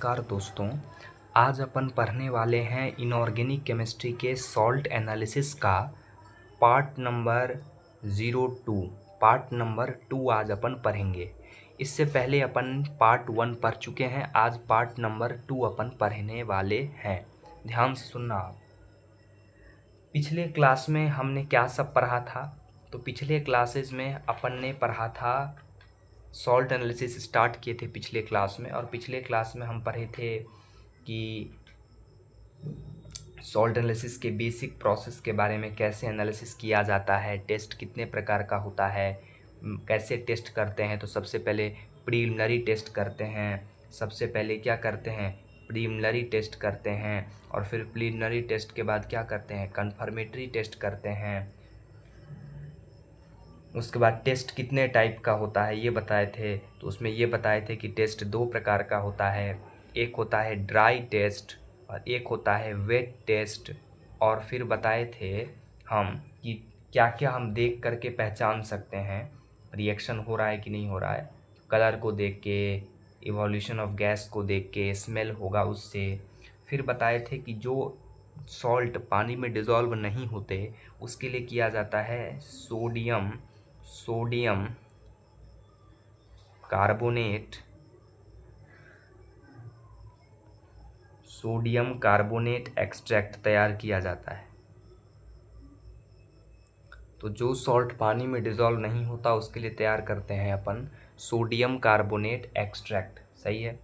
नमस्कार दोस्तों। आज अपन पढ़ने वाले हैं इनऑर्गेनिक केमिस्ट्री के सॉल्ट एनालिसिस का पार्ट नंबर 02। पार्ट नंबर 2 आज अपन पढ़ेंगे। इससे पहले अपन पार्ट 1 पढ़ चुके हैं। आज पार्ट नंबर 2 अपन पढ़ने वाले हैं। ध्यान से सुनना आप। पिछले क्लास में हमने क्या सब पढ़ा था? तो पिछले क्लासेस में अपन ने पढ़ा था सॉल्ट एनालिसिस स्टार्ट किए थे पिछले क्लास में। और पिछले क्लास में हम पढ़े थे कि सॉल्ट एनालिसिस के बेसिक प्रोसेस के बारे में, कैसे एनालिसिस किया जाता है, टेस्ट कितने प्रकार का होता है, कैसे टेस्ट करते हैं। तो सबसे पहले प्रीलिमिनरी टेस्ट करते हैं। सबसे पहले क्या करते हैं? प्रीलिमिनरी टेस्ट करते हैं। और फिर प्रीलिमिनरी टेस्ट के बाद क्या करते हैं? कन्फर्मेटरी टेस्ट करते हैं। उसके बाद टेस्ट कितने टाइप का होता है ये बताए थे। तो उसमें ये बताए थे कि टेस्ट 2 प्रकार का होता है। एक होता है ड्राई टेस्ट और एक होता है वेट टेस्ट। और फिर बताए थे हम कि क्या क्या हम देख करके पहचान सकते हैं रिएक्शन हो रहा है कि नहीं हो रहा है। कलर को देख के, इवोल्यूशन ऑफ गैस को देख के, स्मेल होगा उससे। फिर बताए थे कि जो सॉल्ट पानी में डिज़ोल्व नहीं होते उसके लिए किया जाता है सोडियम कार्बोनेट एक्सट्रैक्ट तैयार किया जाता है। तो जो सॉल्ट पानी में डिज़ोल्व नहीं होता उसके लिए तैयार करते हैं अपन सोडियम कार्बोनेट एक्सट्रैक्ट। सही है।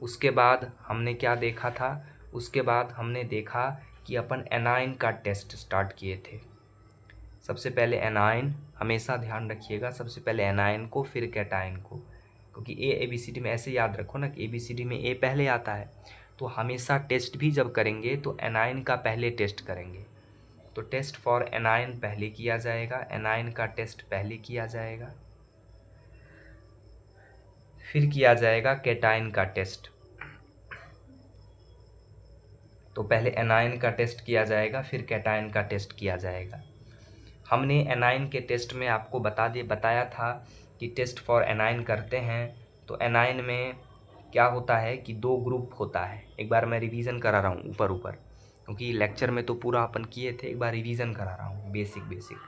उसके बाद हमने क्या देखा था? उसके बाद हमने देखा कि अपन एनाइन का टेस्ट स्टार्ट किए थे। सबसे पहले एनाइन, हमेशा ध्यान रखिएगा, सबसे पहले एनाइन को फिर कैटाइन को, क्योंकि ABCD में ऐसे याद रखो ना कि ABCD में A पहले आता है। तो हमेशा टेस्ट भी जब करेंगे तो एनाइन का पहले टेस्ट करेंगे। तो टेस्ट फॉर एनाइन पहले किया जाएगा, एनाइन का टेस्ट पहले किया जाएगा, फिर किया जाएगा कैटाइन का टेस्ट। तो पहले एनाइन का टेस्ट किया जाएगा, फिर कैटाइन का टेस्ट किया जाएगा। हमने एनाइन के टेस्ट में आपको बताया था कि टेस्ट फॉर एनाइन करते हैं तो एनाइन में क्या होता है कि 2 ग्रुप होता है। एक बार मैं रिवीजन करा रहा हूँ ऊपर, क्योंकि लेक्चर में तो पूरा अपन किए थे, एक बार रिवीजन करा रहा हूँ बेसिक।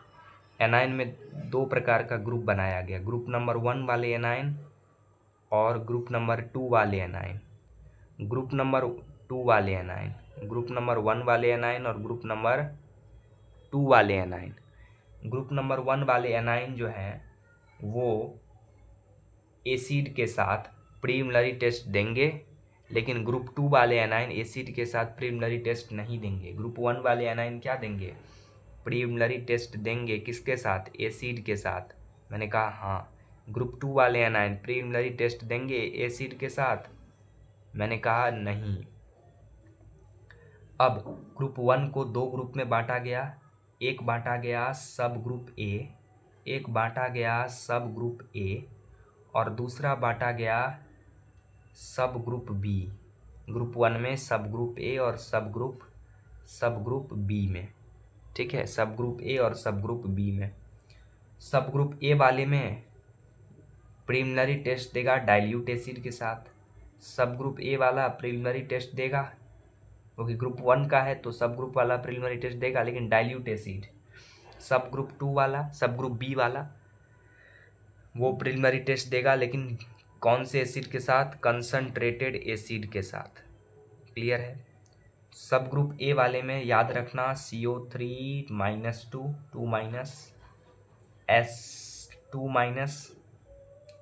एनाइन में 2 प्रकार का ग्रुप बनाया गया, ग्रुप नंबर 1 वाले एनाइन और ग्रुप नंबर 2 वाले एनाइन। ग्रुप नंबर 2 वाले एनाइन, ग्रुप नंबर 1 वाले एनाइन और ग्रुप नंबर 2 वाले एनाइन। ग्रुप नंबर 1 वाले एनाइन जो हैं वो एसिड के साथ प्रीलिमिनरी टेस्ट देंगे, लेकिन ग्रुप 2 वाले एनाइन एसिड के साथ प्रीलिमिनरी टेस्ट नहीं देंगे। ग्रुप 1 वाले एनाइन क्या देंगे? प्रीलिमिनरी टेस्ट देंगे। किसके साथ? एसिड के साथ। मैंने कहा हाँ। ग्रुप 2 वाले एनाइन प्रीलिमिनरी टेस्ट देंगे एसिड के साथ। मैंने कहा नहीं। अब ग्रुप 1 को 2 ग्रुप में बांटा गया। एक बांटा गया सब ग्रुप ए, एक बांटा गया सब ग्रुप ए और दूसरा बांटा गया सब ग्रुप बी। ग्रुप 1 में सब ग्रुप ए और सब ग्रुप बी में। ठीक है, सब ग्रुप ए और सब ग्रुप बी में। सब ग्रुप ए वाले में प्रीलिमिनरी टेस्ट देगा डाइल्यूट एसिड के साथ। सब ग्रुप ए वाला प्रीलिमिनरी टेस्ट देगा, क्योंकि ग्रुप 1 का है तो सब ग्रुप वाला प्रीलिमिनरी टेस्ट देगा लेकिन डाइल्यूट एसिड। सब ग्रुप 2 वाला, सब ग्रुप बी वाला वो प्रीलिमिनरी टेस्ट देगा, लेकिन कौन से एसिड के साथ? कंसंट्रेटेड एसिड के साथ। क्लियर है। सब ग्रुप ए वाले में याद रखना CO3 - 2 minus S2 minus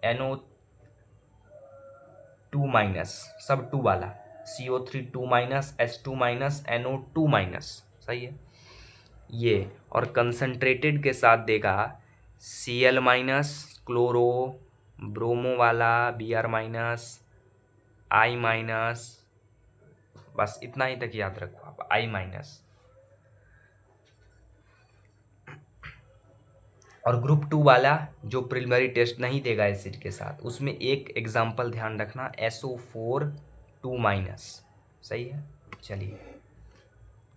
NO2 minus, सब 2 वाला CO3 2 minus S2 minus NO2 minus. सही है ये। और कंसंट्रेटेड के साथ देगा Cl माइनस, क्लोरो, ब्रोमो वाला Br माइनस, I माइनस। बस इतना ही तक याद रखो आप, I माइनस। और ग्रुप 2 वाला जो प्रीलिमिनरी टेस्ट नहीं देगा एसिड के साथ, उसमें एक एग्जाम्पल ध्यान रखना SO4 2 माइनस। सही है। चलिए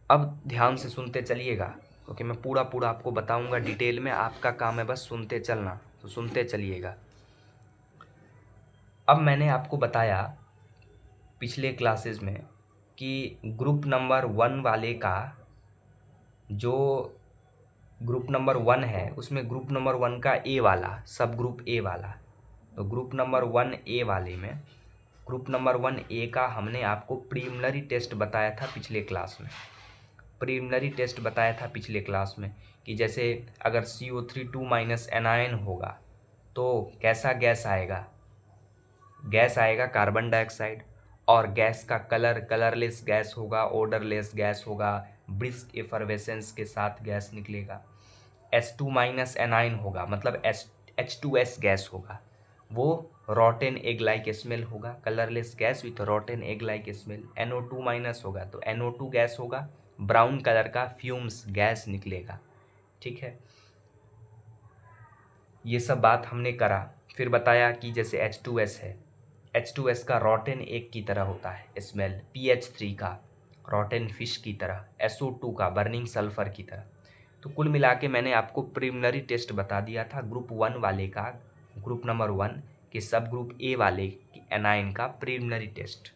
अब ध्यान से सुनते चलिएगा, क्योंकि मैं पूरा आपको बताऊंगा डिटेल में। आपका काम है बस सुनते चलना, तो सुनते चलिएगा। अब मैंने आपको बताया पिछले क्लासेस में कि ग्रुप नंबर 1 वाले का जो ग्रुप नंबर 1 है उसमें ग्रुप नंबर 1 का ए वाला सब ग्रुप ए वाला, तो ग्रुप नंबर 1 ए वाले में ग्रुप नंबर 1 ए का हमने आपको प्रीलिमिनरी टेस्ट बताया था पिछले क्लास में। प्रीलिमिनरी टेस्ट बताया था पिछले क्लास में कि जैसे अगर CO3 2- एनायन होगा तो कैसा गैस आएगा, गैस आएगा कार्बन डाइऑक्साइड, और गैस का कलर कलरलेस गैस होगा, ओडरलेस गैस होगा, ब्रिस्क एफरवेसेंस के साथ गैस निकलेगा। H2- एनायन होगा मतलब H2S गैस होगा, वो रॉटेन एग लाइक स्मेल होगा, colourless gas with Rotten egg like smell. NO2- होगा तो NO2 गैस होगा, ब्राउन कलर का फ्यूम्स गैस निकलेगा। ठीक है, ये सब बात हमने करा। फिर बताया कि जैसे H2S है, H2S का रॉटेन एग की तरह होता है स्मेल, PH3 का रॉटेन फिश की तरह, SO2 का बर्निंग सल्फर की तरह। तो कुल मिला के मैंने आपको प्रीलिमिनरी टेस्ट बता दिया था ग्रुप 1 वाले का, ग्रुप नंबर 1 के सब ग्रुप ए वाले एनायन का प्रीलिमिनरी टेस्ट।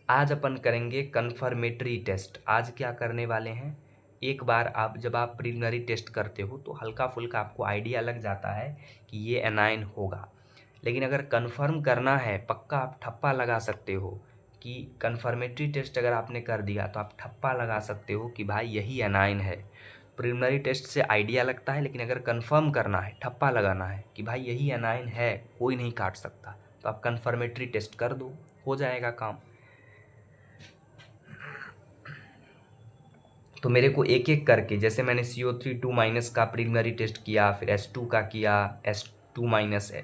आज अपन करेंगे कन्फर्मेटरी टेस्ट। आज क्या करने वाले हैं, एक बार आप जब आप प्रीलिमिनरी टेस्ट करते हो तो हल्का फुल्का आपको आइडिया लग जाता है कि ये एनायन होगा, लेकिन अगर कन्फर्म करना है, पक्का आप ठप्पा लगा सकते हो कि कन्फर्मेटरी टेस्ट अगर आपने कर दिया तो आप ठप्पा लगा सकते हो कि भाई यही एनायन है। प्रीलिमिनरी टेस्ट से आइडिया लगता है, लेकिन अगर कंफर्म करना है, ठप्पा लगाना है कि भाई यही एनायन है, कोई नहीं काट सकता, तो आप कन्फर्मेटरी टेस्ट कर दो, हो जाएगा काम। तो मेरे को एक एक करके, जैसे मैंने CO3 2- का प्रीलिमिनरी टेस्ट किया, फिर H2 का किया, H2-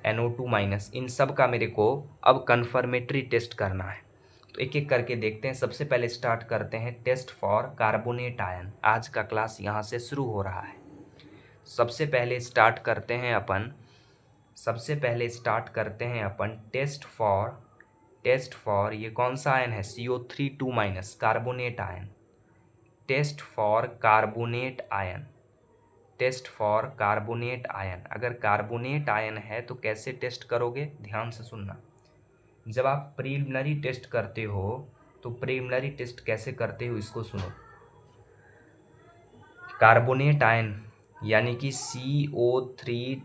NO2-, इन सब का मेरे को अब कन्फर्मेटरी टेस्ट करना है। तो एक एक करके देखते हैं। सबसे पहले स्टार्ट करते हैं टेस्ट फॉर कार्बोनेट आयन। आज का क्लास यहाँ से शुरू हो रहा है। सबसे पहले स्टार्ट करते हैं अपन टेस्ट फॉर ये कौन सा आयन है, CO3 2- carbonate ion. Test for carbonate ion. अगर कार्बोनेट आयन है तो कैसे टेस्ट करोगे, ध्यान से सुनना। जब आप प्रीलिमिनरी टेस्ट करते हो तो प्रीलिमिनरी टेस्ट कैसे करते हो इसको सुनो। कार्बोनेट आयन यानी कि CO3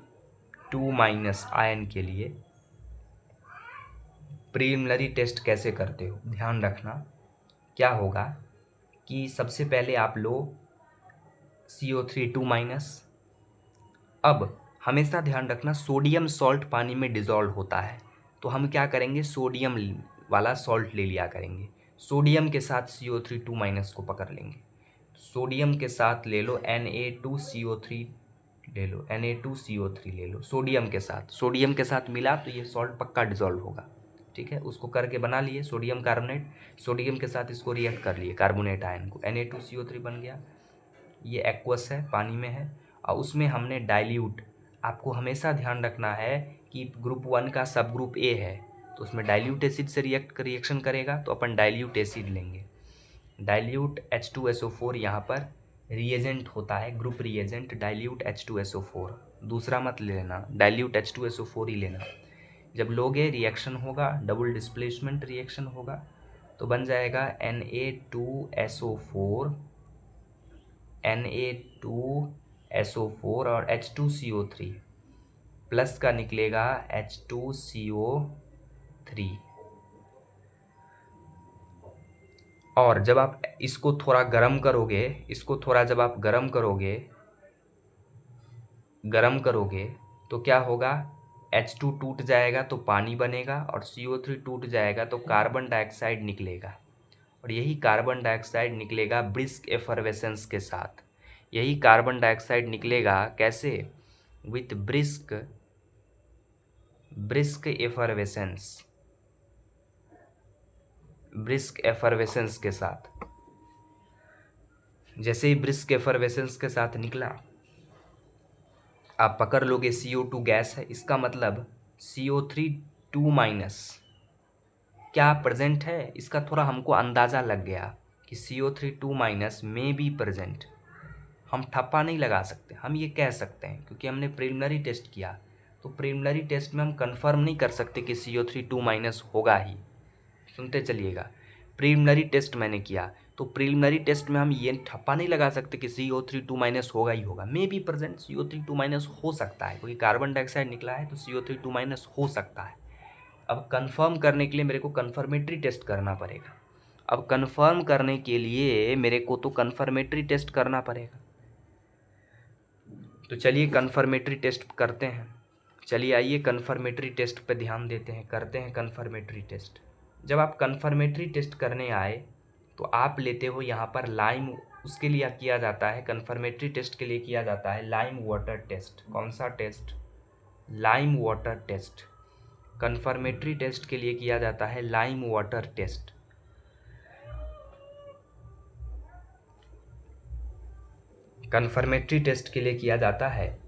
2- आयन के लिए प्रीलिमिनरी टेस्ट कैसे करते हो, ध्यान रखना। क्या होगा कि सबसे पहले आप लो CO3 2-। अब हमेशा ध्यान रखना, सोडियम सॉल्ट पानी में डिज़ोल्व होता है, तो हम क्या करेंगे, सोडियम वाला सॉल्ट ले लिया करेंगे। सोडियम के साथ CO3 2- को पकड़ लेंगे। सोडियम के साथ ले लो Na2CO3 ले लो, Na2CO3 ले लो सोडियम के साथ मिला तो ये सॉल्ट पक्का डिज़ोल्व होगा। ठीक है, उसको करके बना लिए सोडियम कार्बोनेट, सोडियम के साथ इसको रिएक्ट कर लिए कार्बोनेट आयन को, Na2CO3 बन गया। ये एक्वस है, पानी में है, और उसमें हमने डाइल्यूट, आपको हमेशा ध्यान रखना है कि ग्रुप 1 का सब ग्रुप ए है तो उसमें डाइल्यूट एसिड से रिएक्शन करेगा, तो अपन डाइल्यूट एसिड लेंगे। डाइल्यूट H2SO4 यहाँ पर रिएजेंट होता है, ग्रुप रिएजेंट डाइल्यूट H2SO4, दूसरा मत लेना, डाइल्यूट H2SO4 ही लेना। जब लोगे रिएक्शन होगा, डबल डिस्प्लेसमेंट रिएक्शन होगा, तो बन जाएगा Na2SO4 और H2CO3 प्लस का निकलेगा H2CO3। और जब आप इसको थोड़ा गर्म करोगे तो क्या होगा, H2 टूट जाएगा तो पानी बनेगा, और CO3 टूट जाएगा तो कार्बन डाइऑक्साइड निकलेगा, और यही कार्बन डाइऑक्साइड निकलेगा ब्रिस्क एफरवेसेंस के साथ। यही कार्बन डाइऑक्साइड निकलेगा कैसे, विथ ब्रिस्क एफरवेसेंस के साथ। जैसे ही ब्रिस्क एफरवेसेंस के साथ निकला, आप पकड़ लोगे CO2 गैस है, इसका मतलब CO3 2- क्या प्रेजेंट है, इसका थोड़ा हमको अंदाज़ा लग गया कि CO3 2- में बी प्रेजेंट। हम ठप्पा नहीं लगा सकते, हम ये कह सकते हैं क्योंकि हमने प्रीलिमिनरी टेस्ट किया, तो प्रीलिमिनरी टेस्ट में हम कंफर्म नहीं कर सकते कि CO3 2- होगा ही, सुनते चलिएगा। प्रीलिमिनरी टेस्ट मैंने किया, तो प्रीलिमिनरी टेस्ट में हम ये ठप्पा नहीं लगा सकते कि CO3 2- होगा ही होगा। मे बी प्रेजेंट CO3 2- हो सकता है, क्योंकि कार्बन डाइऑक्साइड निकला है तो CO3 2- हो सकता है। अब कंफर्म करने के लिए मेरे को कन्फर्मेटरी टेस्ट करना पड़ेगा। अब कंफर्म करने के लिए मेरे को तो कन्फर्मेटरी टेस्ट करना पड़ेगा। तो चलिए कन्फर्मेटरी टेस्ट करते हैं। चलिए आइए कन्फर्मेटरी टेस्ट पे ध्यान देते हैं, करते हैं कन्फर्मेटरी टेस्ट। जब आप कन्फर्मेटरी टेस्ट करने आए तो आप लेते हो यहाँ पर लाइम, उसके लिए किया जाता है, कन्फर्मेटरी टेस्ट के लिए किया जाता है लाइम वाटर टेस्ट। कौन सा test? Lime water test. Confirmatory test के लिए किया जाता है lime water test. Confirmatory test के लिए किया जाता है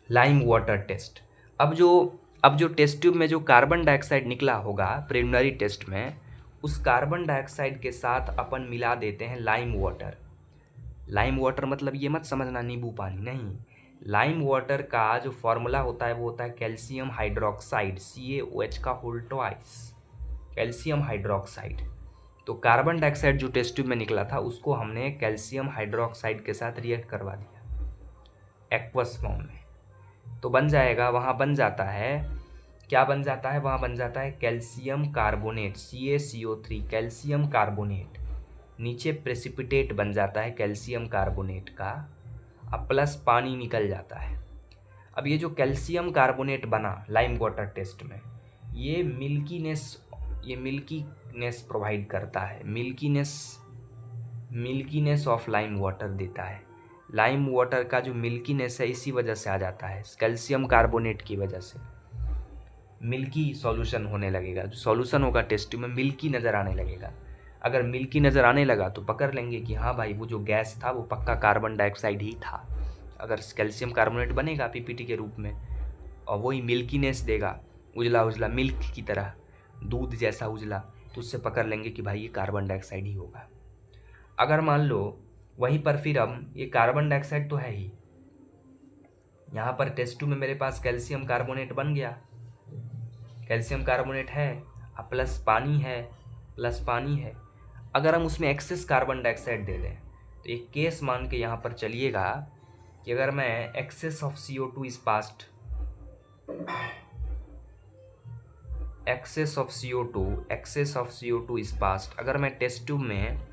लाइम वाटर टेस्ट। अब जो टेस्ट ट्यूब में जो कार्बन डाइऑक्साइड निकला होगा प्रीलिमिनरी टेस्ट में, उस कार्बन डाइऑक्साइड के साथ अपन मिला देते हैं लाइम वाटर। लाइम वाटर मतलब ये मत समझना नींबू पानी, नहीं। लाइम वाटर का जो फॉर्मूला होता है वो होता है कैल्शियम हाइड्रोक्साइड, CaOH का होल ट्वाइस, कैल्शियम हाइड्रोक्साइड। तो कार्बन डाइऑक्साइड जो टेस्ट ट्यूब में निकला था उसको हमने कैल्शियम हाइड्रोक्साइड के साथ रिएक्ट करवा दिया एक्वस फॉर्म में। तो बन जाएगा, वहाँ बन जाता है, क्या बन जाता है? वहाँ बन जाता है calcium carbonate, CaCO3, calcium carbonate. नीचे प्रेसिपिटेट बन जाता है कैल्शियम कार्बोनेट का, अब प्लस पानी निकल जाता है। अब ये जो कैल्शियम कार्बोनेट बना लाइम वाटर टेस्ट में, ये मिल्कीनेस प्रोवाइड करता है, मिल्कीनेस ऑफ लाइम वाटर देता है। लाइम वाटर का जो मिल्कीनेस है इसी वजह से आ जाता है, कैल्शियम कार्बोनेट की वजह से मिल्की सॉल्यूशन होने लगेगा। जो सॉल्यूशन होगा टेस्ट ट्यूब में मिल्की नज़र आने लगेगा। अगर मिल्की नज़र आने लगा तो पकड़ लेंगे कि हाँ भाई वो जो गैस था वो पक्का कार्बन डाइऑक्साइड ही था। अगर कैल्शियम कार्बोनेट बनेगा PPT के रूप में और वही मिल्कीनेस देगा, उजला उजला मिल्क की तरह, दूध जैसा उजला, तो उससे पकड़ लेंगे कि भाई ये कार्बन डाइऑक्साइड ही होगा। अगर मान लो वहीं पर फिर हम ये कार्बन डाइऑक्साइड तो है ही, यहाँ पर टेस्ट ट्यूब में मेरे पास कैल्शियम कार्बोनेट बन गया, कैल्शियम कार्बोनेट है, अब प्लस पानी है। अगर हम उसमें एक्सेस कार्बन डाइऑक्साइड दे दें तो एक केस मान के यहाँ पर चलिएगा कि अगर मैं excess of CO2 is passed, excess of CO2 is passed, अगर मैं टेस्ट ट्यूब में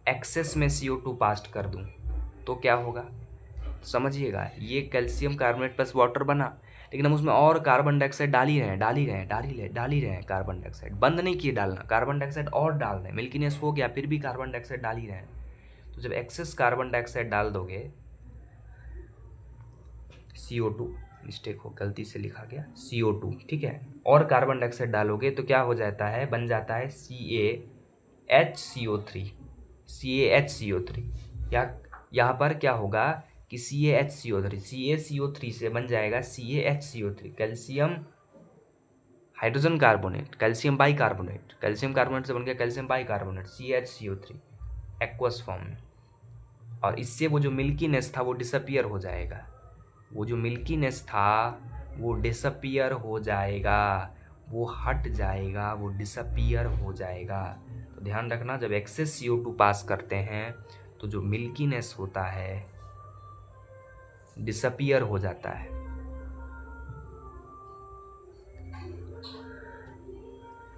एक्सेस में CO2 पास्ट कर दूं तो क्या होगा समझिएगा। ये कैल्शियम कार्बोनेट प्लस वाटर बना, लेकिन हम उसमें और कार्बन डाइऑक्साइड डाल ही रहे हैं। कार्बन डाइऑक्साइड बंद नहीं किए डालना, कार्बन डाइऑक्साइड और डाल रहे हैं, मिल्कीनेस हो गया फिर भी कार्बन डाइऑक्साइड डाल ही रहे हैं। तो जब एक्सेस कार्बन डाइऑक्साइड डाल दोगे, CO2 मिस्टेक हो, गलती से लिखा गया CO2, ठीक है, और कार्बन डाइऑक्साइड डालोगे तो क्या हो जाता है, बन जाता है CaHCO3। या यहाँ पर क्या होगा कि CaCO3 से बन जाएगा CaHCO3, calcium hydrogen carbonate, calcium bicarbonate, calcium carbonate से बन गया calcium bicarbonate, CaHCO3 aqueous form में। और इससे वो जो मिल्कीनेस था वो डिसअपियर हो जाएगा, वो डिसअपियर हो जाएगा, वो हट जाएगा, वो डिसअपियर हो जाएगा। तो ध्यान रखना, जब एक्सेस CO2 पास करते हैं तो जो मिल्कीनेस होता है डिसअपियर हो जाता है।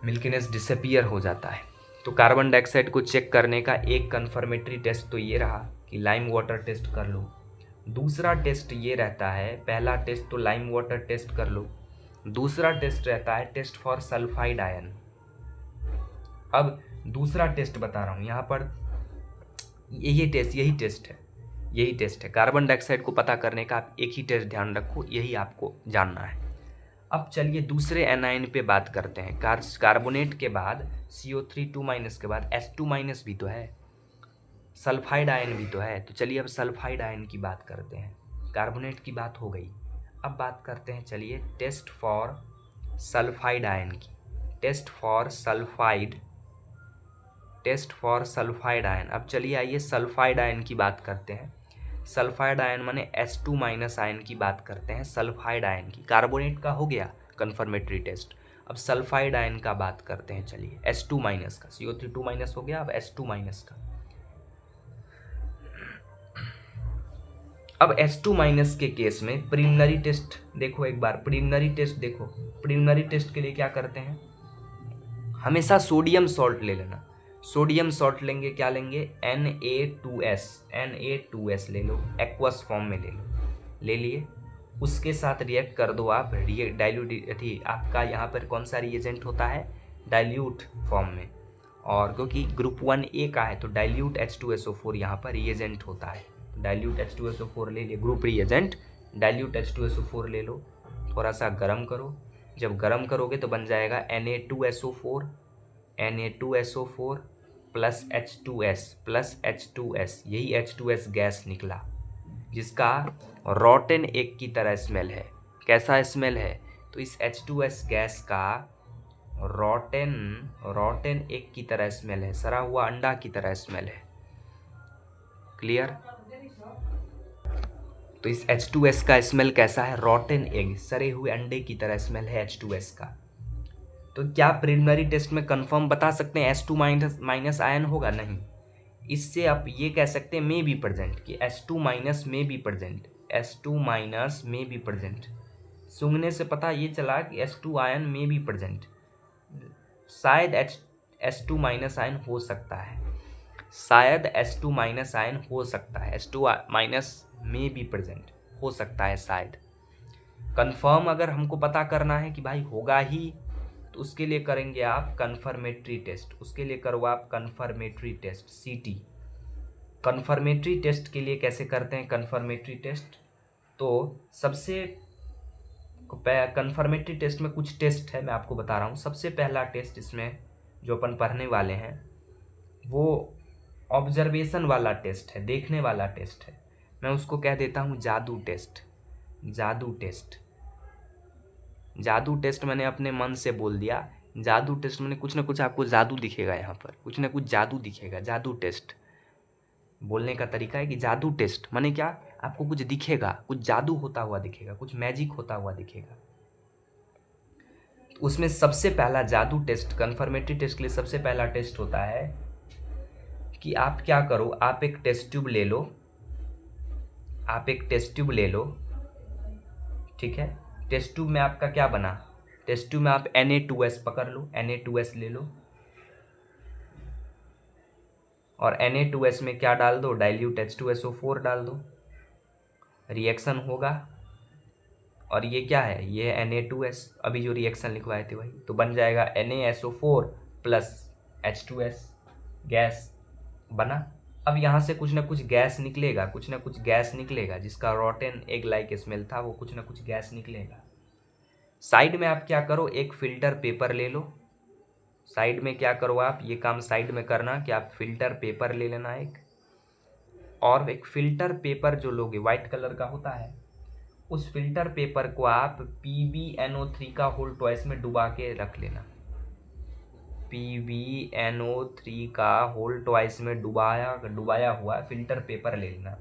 मिल्कीनेस डिसअपियर हो जाता है। तो कार्बन डाइऑक्साइड को चेक करने का एक कन्फर्मेटरी टेस्ट तो ये रहा कि लाइम वाटर टेस्ट कर लो। दूसरा टेस्ट ये रहता है, पहला टेस्ट तो लाइम वाटर टेस्ट कर लो, दूसरा टेस्ट रहता है टेस्ट फॉर सल्फाइड आयन। अब दूसरा टेस्ट बता रहा हूँ यहाँ पर, यही टेस्ट है कार्बन डाइऑक्साइड को पता करने का। आप एक ही टेस्ट ध्यान रखो, यही आपको जानना है। अब चलिए दूसरे एनायन पे बात करते हैं। कार्बोनेट के बाद CO3 2- के बाद H2- भी तो है, सल्फाइड आयन भी तो है। तो चलिए अब सल्फाइड आयन की बात करते हैं, कार्बोनेट की बात हो गई, अब बात करते हैं चलिए टेस्ट फॉर सल्फाइड आयन की। Test for sulphide ion. अब चलिए आइए सल्फाइड आयन की बात करते हैं। सल्फाइड आयन माने H2- आयन की बात करते हैं, सल्फाइड आयन की। कार्बोनेट का हो गया कन्फर्मेटरी टेस्ट, अब सल्फाइड आयन का बात करते हैं। चलिए H2 माइनस का, CO3 माइनस हो गया, अब H2 माइनस का। अब H2 माइनस के केस में प्रिलिमिनरी टेस्ट देखो एक बार, प्रिलिमिनरी टेस्ट देखो। प्रिलिमिनरी टेस्ट के लिए क्या करते हैं, हमेशा सोडियम सॉल्ट ले लेना। सोडियम सॉल्ट लेंगे, क्या लेंगे, Na2S ले लो, एक्वस फॉर्म में ले लो, ले लिए। उसके साथ रिएक्ट कर दो आप, डाइल्यूट आपका यहाँ पर कौन सा रिएजेंट होता है, डाइल्यूट फॉर्म में। और क्योंकि ग्रुप 1A का है तो डाइल्यूट H2SO4 यहाँ पर रिएजेंट होता है। डाइल्यूट H2SO4 ले लिए, ग्रुप रिएजेंट डाइल्यूट H2SO4 ले लो, थोड़ा सा गर्म करो। जब गर्म करोगे तो बन जाएगा Na2SO4 प्लस H2S, यही H2S गैस निकला, जिसका रॉटेन एग की तरह स्मेल है। कैसा स्मेल है, तो इस H2S गैस का रॉटेन एग की तरह स्मेल है, सड़ा हुआ अंडा की तरह स्मेल है। क्लियर। तो इस H2S का स्मेल कैसा है, रॉटेन एग, सड़े हुए अंडे की तरह स्मेल है H2S का। तो क्या प्रिलिमिनरी टेस्ट में कंफर्म बता सकते हैं H2 माइनस आयन होगा, नहीं। इससे आप ये कह सकते हैं मे बी प्रेजेंट, कि H2 माइनस में बी प्रेजेंट, H2 माइनस में बी प्रेजेंट। सूंघने से पता ये चला कि H2 आयन में बी प्रेजेंट, शायद H2 माइनस आयन हो सकता है, शायद H2 माइनस आयन हो सकता है, H2 माइनस में बी प्रेजेंट हो सकता है शायद। कंफर्म अगर हमको पता करना है कि भाई होगा ही, तो उसके लिए करेंगे आप कन्फर्मेटरी टेस्ट, उसके लिए करो आप confirmatory test, CT। Confirmatory test के लिए कैसे करते हैं कन्फर्मेटरी टेस्ट, तो सबसे कन्फर्मेटरी टेस्ट में कुछ टेस्ट है, मैं आपको बता रहा हूँ। सबसे पहला टेस्ट इसमें जो अपन पढ़ने वाले हैं वो ऑब्जर्वेशन वाला टेस्ट है, देखने वाला टेस्ट है। मैं उसको कह देता हूँ जादू टेस्ट। जादू टेस्ट मैंने अपने मन से बोल दिया, जादू टेस्ट मैंने कुछ ना कुछ आपको जादू दिखेगा, यहाँ पर कुछ ना कुछ जादू दिखेगा। जादू टेस्ट बोलने का तरीका है कि जादू टेस्ट माने क्या, आपको कुछ दिखेगा, कुछ जादू होता हुआ दिखेगा, कुछ मैजिक होता हुआ दिखेगा। तो उसमें सबसे पहला जादू टेस्ट, कन्फर्मेटरी टेस्ट के लिए सबसे पहला टेस्ट होता है कि आप क्या करो, आप एक टेस्ट ट्यूब ले लो, ठीक है। टेस्ट ट्यूब में आपका क्या बना, टेस्ट ट्यूब में आप Na2S पकड़ लो, Na2S ले लो, और Na2S में क्या डाल दो, डाइल्यूट H2SO4 डाल दो, रिएक्शन होगा। और ये क्या है, ये है Na2S, अभी जो रिएक्शन लिखवाए थे वही, तो बन जाएगा NaSO4 प्लस H2S गैस बना। अब यहाँ से कुछ ना कुछ गैस निकलेगा, जिसका रॉटेन एग लाइक स्मेल था, वो कुछ ना कुछ गैस निकलेगा। साइड में आप क्या करो, एक फिल्टर पेपर ले लो। साइड में क्या करो आप, ये काम साइड में करना कि आप फिल्टर पेपर ले लेना एक, और एक फिल्टर पेपर जो लोगे वाइट कलर का होता है, उस फिल्टर पेपर को आप PbNO3 का होल ट्वाइस में डुबा के रख लेना। PbNO3 का होल ट्वाइस में डुबाया हुआ फिल्टर पेपर ले लेना।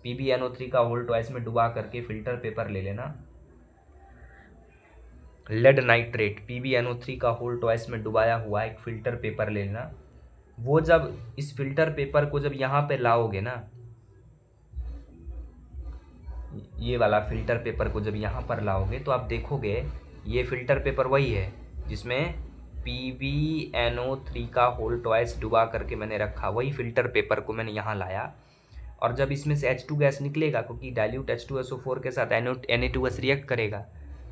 PbNO3 का होल ट्वाइस में डुबा करके फिल्टर पेपर ले लेना। लेड नाइट्रेट PbNO3 का होल ट्वाइस में डुबाया हुआ एक फिल्टर पेपर ले लेना। वो जब इस फिल्टर पेपर को जब यहाँ पे लाओगे ना, ये वाला फिल्टर पेपर को जब यहाँ पर लाओगे तो आप देखोगे ये फिल्टर पेपर वही है जिसमें PbNO3 का होल ट्वाइस डुबा करके मैंने रखा, वही फिल्टर पेपर को मैंने यहाँ लाया। और जब इसमें से H2 गैस निकलेगा, क्योंकि डाइल्यूट H2SO4 के साथ Na2S रिएक्ट करेगा,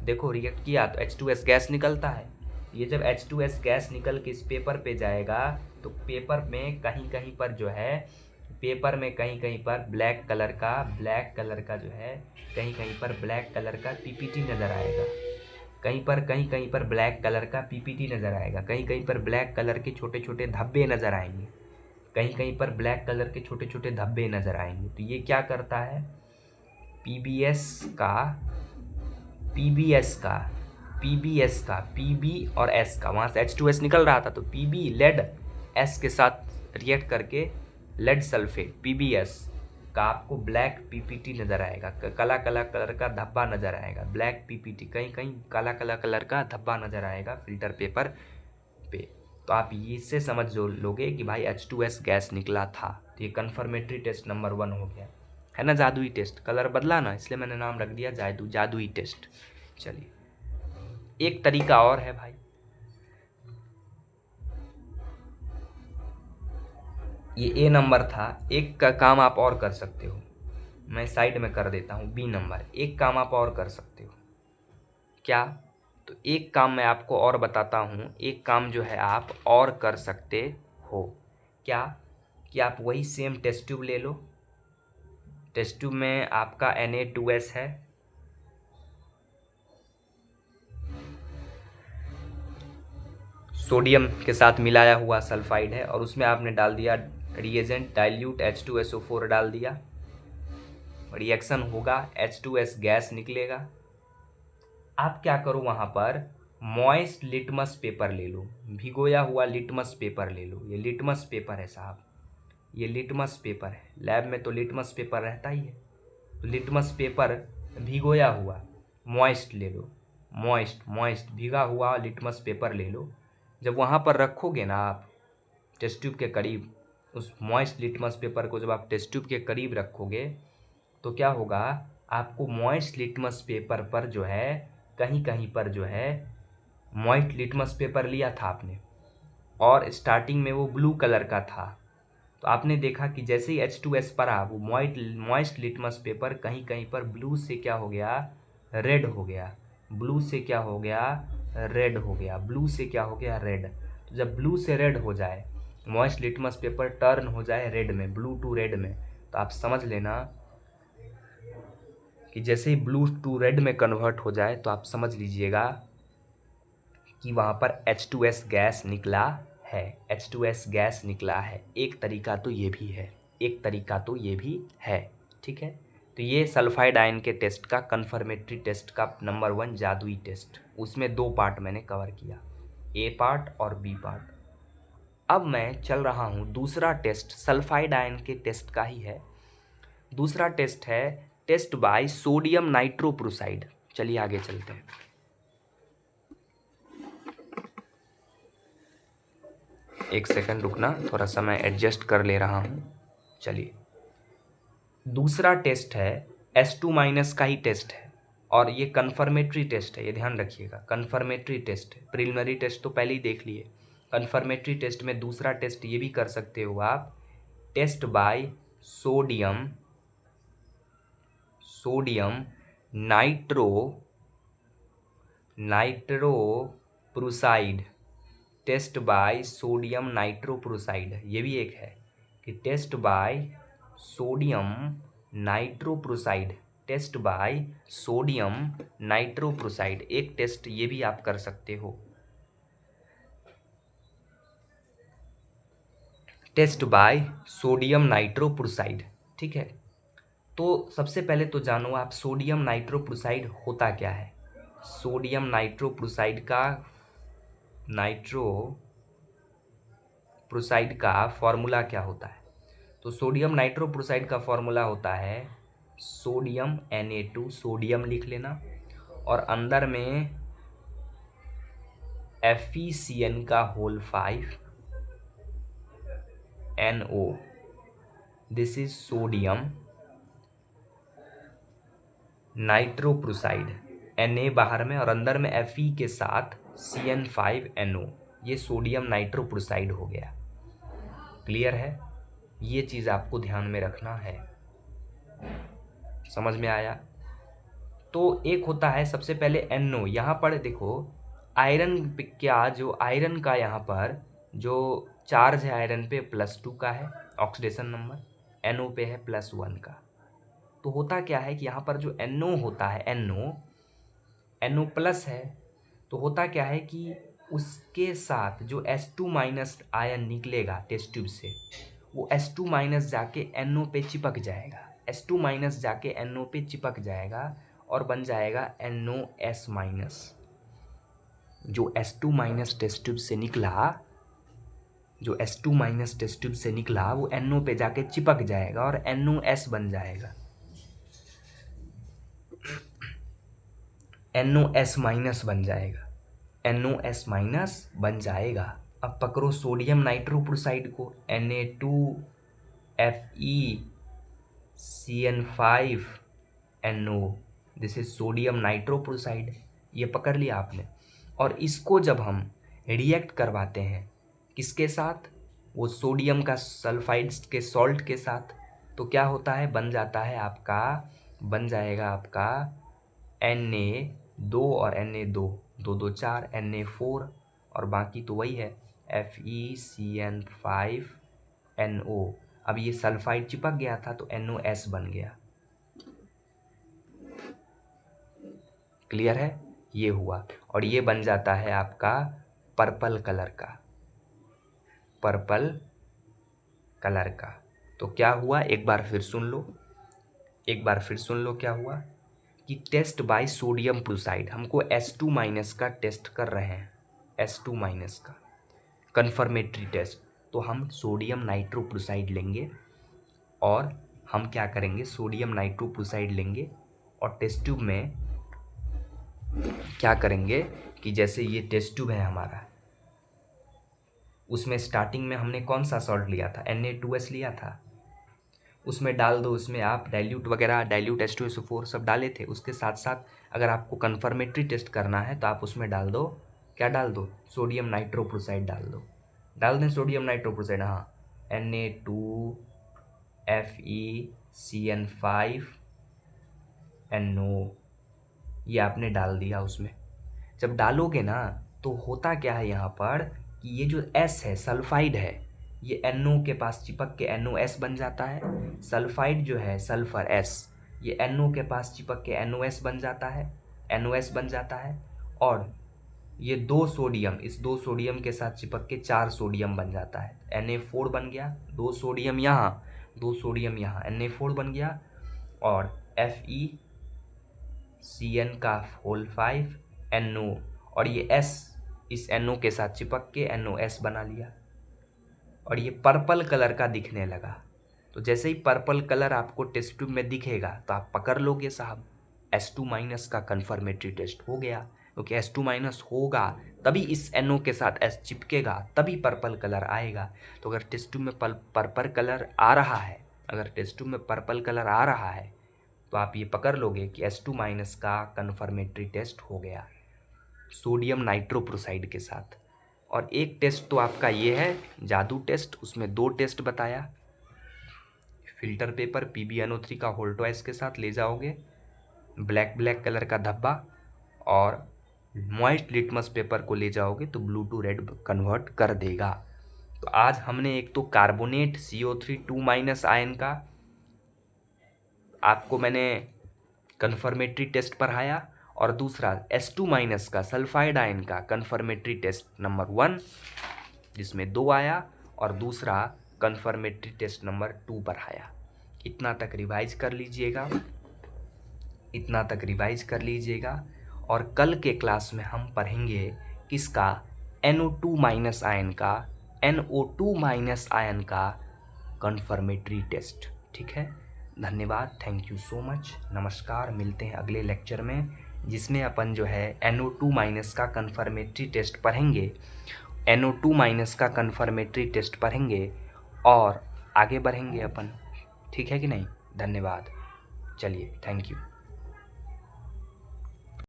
देखो रिएक्ट किया तो H2S गैस निकलता है। ये जब H2S गैस निकल के इस पेपर पे जाएगा तो पेपर में कहीं कहीं पर जो है, पेपर में कहीं कहीं पर ब्लैक कलर का जो है, कहीं कहीं पर ब्लैक कलर का PPT नज़र आएगा, कहीं कहीं पर ब्लैक कलर का PPT नज़र आएगा, कहीं कहीं पर ब्लैक कलर के छोटे छोटे धब्बे नज़र आएंगे, कहीं कहीं पर ब्लैक कलर के छोटे छोटे धब्बे नज़र आएंगे। तो ये क्या करता है, PBS का PB और S का, वहाँ से H2S निकल रहा था तो PB लेड S के साथ रिएक्ट करके लेड सल्फेट PBS का आपको ब्लैक पीपीटी नज़र आएगा, काला काला कलर का धब्बा नज़र आएगा, ब्लैक पीपीटी, कहीं कहीं काला काला कलर का धब्बा नज़र आएगा फिल्टर पेपर पे। तो आप इससे समझ लोगे कि भाई H2S गैस निकला था। तो ये कन्फर्मेटरी टेस्ट नंबर 1 हो गया, है ना। जादुई टेस्ट, कलर बदला ना, इसलिए मैंने नाम रख दिया जादुई टेस्ट। चलिए एक तरीका और है भाई, ये A नंबर था। एक का काम आप और कर सकते हो, मैं साइड में कर देता हूँ B नंबर। एक काम आप और कर सकते हो, क्या? तो एक काम मैं आपको और बताता हूँ, एक काम जो है आप और कर सकते हो, क्या? कि आप वही सेम टेस्ट ट्यूब ले लो। टेस्ट ट्यूब में आपका Na2S है, सोडियम के साथ मिलाया हुआ सल्फाइड है, और उसमें आपने डाल दिया रिएजेंट डाइल्यूट H2SO4 डाल दिया, रिएक्शन होगा, H2S गैस निकलेगा। आप क्या करो, वहाँ पर मॉइस्ट लिटमस पेपर ले लो, भिगोया हुआ लिटमस पेपर ले लो। ये लिटमस पेपर है साहब, ये लिटमस पेपर है, लैब में तो लिटमस पेपर रहता ही है। तो लिटमस पेपर भिगोया हुआ मॉइस्ट ले लो, मॉइस्ट भीगा हुआ लिटमस पेपर ले लो। जब वहाँ पर रखोगे ना आप टेस्ट ट्यूब के करीब, उस मॉइस्ट लिटमस पेपर को जब आप टेस्ट ट्यूब के करीब रखोगे तो क्या होगा, आपको मॉइस्ट लिटमस पेपर पर जो है कहीं कहीं पर जो है, मॉइस्ट लिटमस पेपर लिया था आपने और स्टार्टिंग में वो ब्लू कलर का था, तो आपने देखा कि जैसे ही H2S पड़ा, वो मॉइस्ट लिटमस पेपर कहीं कहीं पर ब्लू से क्या हो गया, रेड हो गया। ब्लू से क्या हो गया, रेड हो गया। ब्लू से क्या हो गया, रेड। तो जब ब्लू से रेड हो जाए, मॉइस्ट लिटमस पेपर टर्न हो जाए रेड में, ब्लू टू रेड में, तो आप समझ लेना कि जैसे ही ब्लू टू रेड में कन्वर्ट हो जाए तो आप समझ लीजिएगा कि वहाँ पर H2S गैस निकला है, H2S गैस निकला है। एक तरीका तो ये भी है, एक तरीका तो ये भी है, ठीक है। तो ये सल्फाइड आयन के टेस्ट का कन्फर्मेटरी टेस्ट का नंबर 1 जादुई टेस्ट, उसमें 2 पार्ट मैंने कवर किया, A पार्ट और B पार्ट। अब मैं चल रहा हूँ दूसरा टेस्ट, सल्फाइड आयन के टेस्ट का ही है। दूसरा टेस्ट है टेस्ट बाय सोडियम नाइट्रोप्रोसाइड। चलिए आगे चलते हैं। एक सेकंड रुकना, थोड़ा सा मैं एडजस्ट कर ले रहा हूँ। चलिए दूसरा टेस्ट है S2 माइनस का ही टेस्ट है, और ये कन्फर्मेटरी टेस्ट है, ये ध्यान रखिएगा, कन्फर्मेटरी टेस्ट है। प्रिलिमिनरी टेस्ट तो पहले ही देख लिए, कन्फर्मेटरी टेस्ट में दूसरा टेस्ट ये भी कर सकते हो आप, test by sodium nitroprusside, test by sodium nitroprusside. ये भी एक है कि test by sodium nitroprusside, test by sodium nitroprusside, एक टेस्ट ये भी आप कर सकते हो, टेस्ट बाय सोडियम नाइट्रोप्रोसाइड, ठीक है। तो सबसे पहले तो जानो आप सोडियम नाइट्रोप्रोसाइड होता क्या है। सोडियम नाइट्रोप्रोसाइड का फॉर्मूला क्या होता है। तो सोडियम नाइट्रोप्रोसाइड का फॉर्मूला होता है सोडियम Na2, सोडियम लिख लेना, और अंदर में FeCN का whole 5 NO, this is sodium nitroprusside. Na बाहर में और अंदर में Fe के साथ CN5NO, ये सोडियम नाइट्रोप्रोसाइड हो गया। क्लियर है, ये चीज़ आपको ध्यान में रखना है, समझ में आया। तो एक होता है सबसे पहले NO, यहाँ पर देखो आयरन क्या, जो आयरन का यहाँ पर जो चार्ज है आयरन पे +2 का है ऑक्सीडेशन नंबर, NO पे है +1 का। तो होता क्या है कि यहाँ पर जो NO होता है, NO प्लस है, तो होता क्या है कि उसके साथ जो H2 माइनस आयन निकलेगा टेस्ट ट्यूब से, वो H2 माइनस जाके NO पे चिपक जाएगा, H2 माइनस जाके NO पे चिपक जाएगा और बन जाएगा NOS माइनस। जो H2 माइनस टेस्ट ट्यूब से निकला, जो H2 माइनस टेस्ट ट्यूब से निकला वो NO पे जाके चिपक जाएगा और NOS बन जाएगा, NOS माइनस बन जाएगा, NOS माइनस बन जाएगा। अब पकड़ो सोडियम नाइट्रोक्लोराइड को, Na2FeCN5NO, this is sodium nitrochloride, ये पकड़ लिया आपने। और इसको जब हम रिएक्ट करवाते हैं किसके साथ, वो सोडियम का सल्फाइड के सॉल्ट के साथ, तो क्या होता है, बन जाता है आपका, बन जाएगा आपका Na2 और Na2, 2 2 4 Na4, और बाकी तो वही है FeCN5NO। अब ये सल्फाइड चिपक गया था तो NOS बन गया। क्लियर है, ये हुआ। और ये बन जाता है आपका पर्पल कलर का, पर्पल कलर का। तो क्या हुआ, एक बार फिर सुन लो, एक बार फिर सुन लो क्या हुआ कि टेस्ट बाय सोडियम क्लोराइड, हमको H2 माइनस का टेस्ट कर रहे हैं, H2 माइनस का कन्फर्मेटरी टेस्ट। तो हम सोडियम नाइट्रोक्लोराइड लेंगे और हम क्या करेंगे, सोडियम नाइट्रोक्लोराइड लेंगे और टेस्ट ट्यूब में क्या करेंगे कि जैसे ये टेस्ट ट्यूब है हमारा, उसमें स्टार्टिंग में हमने कौन सा सॉल्ट लिया था, Na2S लिया था, उसमें डाल दो, उसमें आप डाइल्यूट वगैरह, डाइल्यूट H2SO4 सब डाले थे। उसके साथ साथ अगर आपको कन्फर्मेटरी टेस्ट करना है तो आप उसमें डाल दो, क्या डाल दो, सोडियम नाइट्रोक्लोराइड डाल दो, डाल दें सोडियम नाइट्रोक्लोराइड, हाँ Na2FeCN5NO, ये आपने डाल दिया उसमें। जब डालोगे ना तो होता क्या है यहाँ पर कि ये जो S है, सल्फाइड है, ये NO के पास चिपक के NOS बन जाता है। सल्फाइड जो है, सल्फर S, ये NO के पास चिपक के NOS बन जाता है, NOS बन जाता है। और ये 2 सोडियम, इस 2 सोडियम के साथ चिपक के 4 सोडियम बन जाता है, Na4 बन गया, 2 सोडियम यहाँ, 2 सोडियम यहाँ, Na4 बन गया। और FeCN5NO, और ये S इस NO के साथ चिपक के NOS बना लिया और ये पर्पल कलर का दिखने लगा। तो जैसे ही पर्पल कलर आपको टेस्ट ट्यूब में दिखेगा तो आप पकड़ लोगे साहब, H2 माइनस का कन्फर्मेटरी टेस्ट हो गया, क्योंकि H2 माइनस होगा तभी इस NO के साथ S चिपकेगा, तभी पर्पल कलर आएगा। तो अगर टेस्ट ट्यूब में पर्पल कलर आ रहा है, अगर टेस्ट ट्यूब में पर्पल कलर आ रहा है तो आप ये पकड़ लोगे कि H2 माइनस का कन्फर्मेटरी टेस्ट हो गया सोडियम नाइट्रोक्लोराइड के साथ। और एक टेस्ट तो आपका ये है जादू टेस्ट, उसमें 2 टेस्ट बताया। फिल्टर पेपर PbNO3 का होल्टवाइस के साथ ले जाओगे, ब्लैक कलर का धब्बा, और मॉइस्ट लिटमस पेपर को ले जाओगे तो ब्लू टू रेड कन्वर्ट कर देगा। तो आज हमने एक तो कार्बोनेट CO3 2- आयन का आपको मैंने कन्फर्मेटरी टेस्ट पढ़ाया, और दूसरा H2 माइनस का सल्फाइड आयन का कन्फर्मेटरी टेस्ट नंबर 1 जिसमें 2 आया, और दूसरा कन्फर्मेटरी टेस्ट नंबर 2 पढ़ाया। इतना तक रिवाइज कर लीजिएगा, इतना तक रिवाइज कर लीजिएगा। और कल के क्लास में हम पढ़ेंगे किसका, NO2- आयन का, NO2- आयन का कन्फर्मेटरी टेस्ट। ठीक है, धन्यवाद, थैंक यू सो मच, नमस्कार। मिलते हैं अगले लेक्चर में जिसमें अपन जो है NO2- का कन्फर्मेटरी टेस्ट पढ़ेंगे, NO2- का कन्फर्मेटरी टेस्ट पढ़ेंगे और आगे बढ़ेंगे अपन। ठीक है कि नहीं, धन्यवाद, चलिए, थैंक यू।